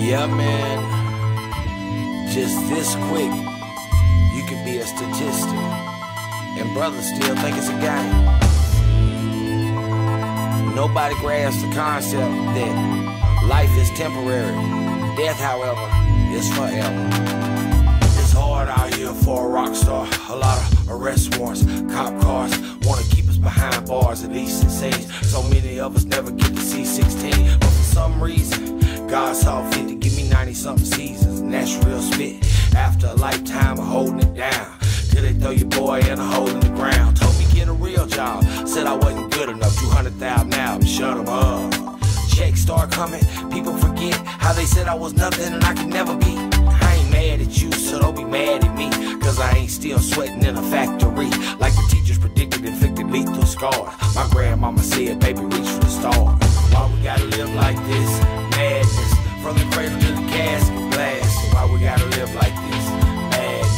Yeah, man. Just this quick, you can be a statistic, and brothers still think it's a game. Nobody grasps the concept that life is temporary. Death, however, is forever. It's hard out here for a rock star. A lot of arrest warrants, cop cars wanna keep us behind bars, at least it seems. So many of us never get to see 16, but for some reason God saw fit to give me 90-something seasons, and that's real spit. After a lifetime of holding it down, till they throw your boy in a hole in the ground. Told me get a real job, said I wasn't good enough. 200,000 now, shut them up. Checks start coming, people forget how they said I was nothing and I could never be. I ain't mad at you, so don't be mad at me, cause I ain't still sweating in a factory. Like the teachers predicted, inflicted lethal scars. My grandmama said, baby, reach for the stars. Why we gotta live like this? Madness, from the cradle to the casket blast. Why we gotta live like this? Madness,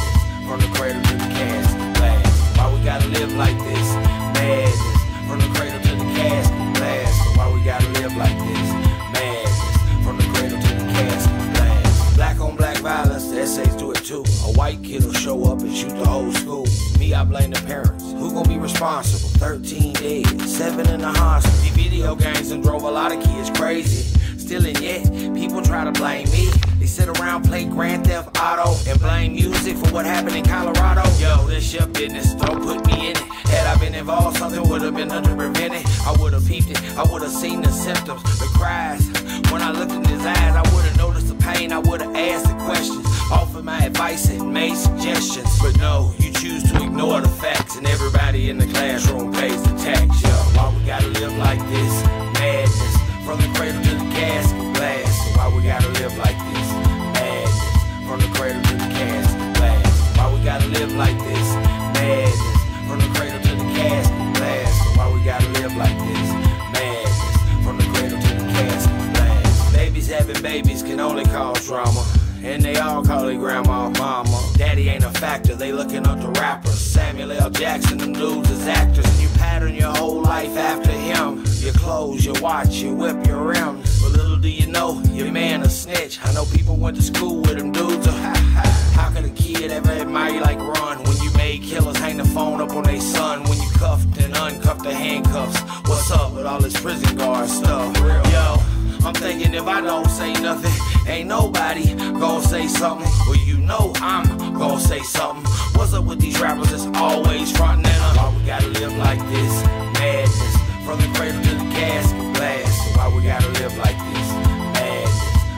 from the cradle to the casket blast. Why we gotta live like this? Madness, from the cradle to the casket blast. Why we gotta live like this? Madness, from the cradle to the casket blast. Black on black violence, the essays do it too. A white kid will show up and shoot the whole school. Me, I blame the parents. Who gon' be responsible? 13 dead, 7 in the hospital. These video games done drove a lot of kids crazy. Still and yet, people try to blame me. They sit around, play Grand Theft Auto, and blame music for what happened in Colorado. Yo, this your business, don't put me in it. Had I been involved, something would've been done to prevent it. I would've peeped it, I would've seen the symptoms, the cries. When I looked in his eyes, I would've noticed the pain, I would've asked the questions, offered my advice and made suggestions. But no, you choose to ignore the facts, and everybody in the classroom pays the tax. Yo, why we gotta live like this? Madness, from the cradle to the casket blast. Why we gotta live like this? Madness, from the cradle to the casket blast. Why we gotta live like this? Madness, from the cradle to the casket blast. Why we gotta live like this? Madness, from the cradle to the casket blast. Babies having babies can only cause drama, and they all call it grandma, mama. Daddy ain't a factor, they looking up to rappers. Samuel L. Jackson, them dudes is actors, and you pattern your whole life after him. Your clothes, your watch, your whip, your rims. But little do you know, your man a snitch. I know people went to school with them dudes. How could a kid ever admire you like Ron when you made killers hang the phone up on their son? When you cuffed and uncuffed the handcuffs? What's up with all this prison guard stuff? Yo, I'm thinking if I don't say nothing, ain't nobody gonna say something. Well, you know I'm gonna say something. What's up with these rappers that's always frontin' and up? Why we gotta live like this? Madness, from the cradle to the casket blast. Why we gotta live like this? Madness,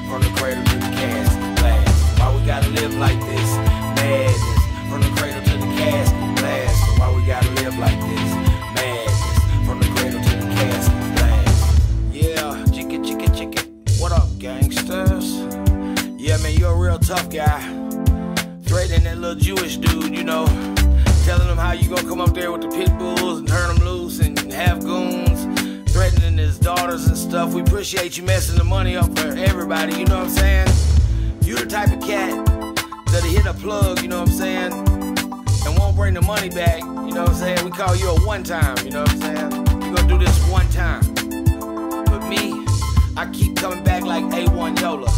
from the cradle to the casket blast. Why we gotta live like this? Madness, from the cradle to the casket blast. Why we gotta live like this? Madness, from the cradle to the casket blast. Yeah, chicka. What up, gangsters? Yeah, man, you're a real tough guy. Threatening that little Jewish dude, you know. Telling him how you gonna come up there with the pit bulls and turn them loose and have goons. Threatening his daughters and stuff. We appreciate you messing the money up for everybody, you know what I'm saying? You the type of cat that'll hit a plug, you know what I'm saying? And won't bring the money back, you know what I'm saying? We call you a one-time, you know what I'm saying? You gonna do this one time. But me, I keep coming back like A1 Yola.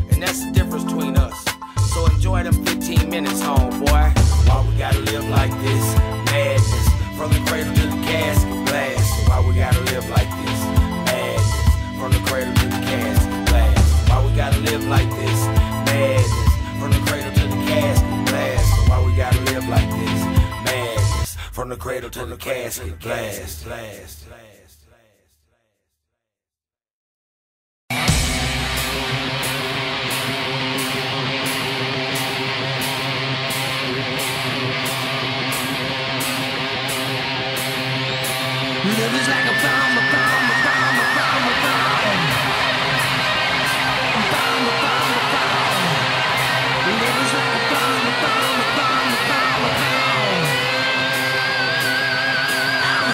And that's the difference between us. So enjoy them 15 minutes, homeboy. Why we gotta live like this? Madness, from the cradle to the casket blast. Why we gotta live like this? Madness, from the cradle to the casket blast. Why we gotta live like this? Madness, from the cradle to the casket blast. Why we gotta live like this? Madness, from the cradle to the casket blast. Love is like a bomb.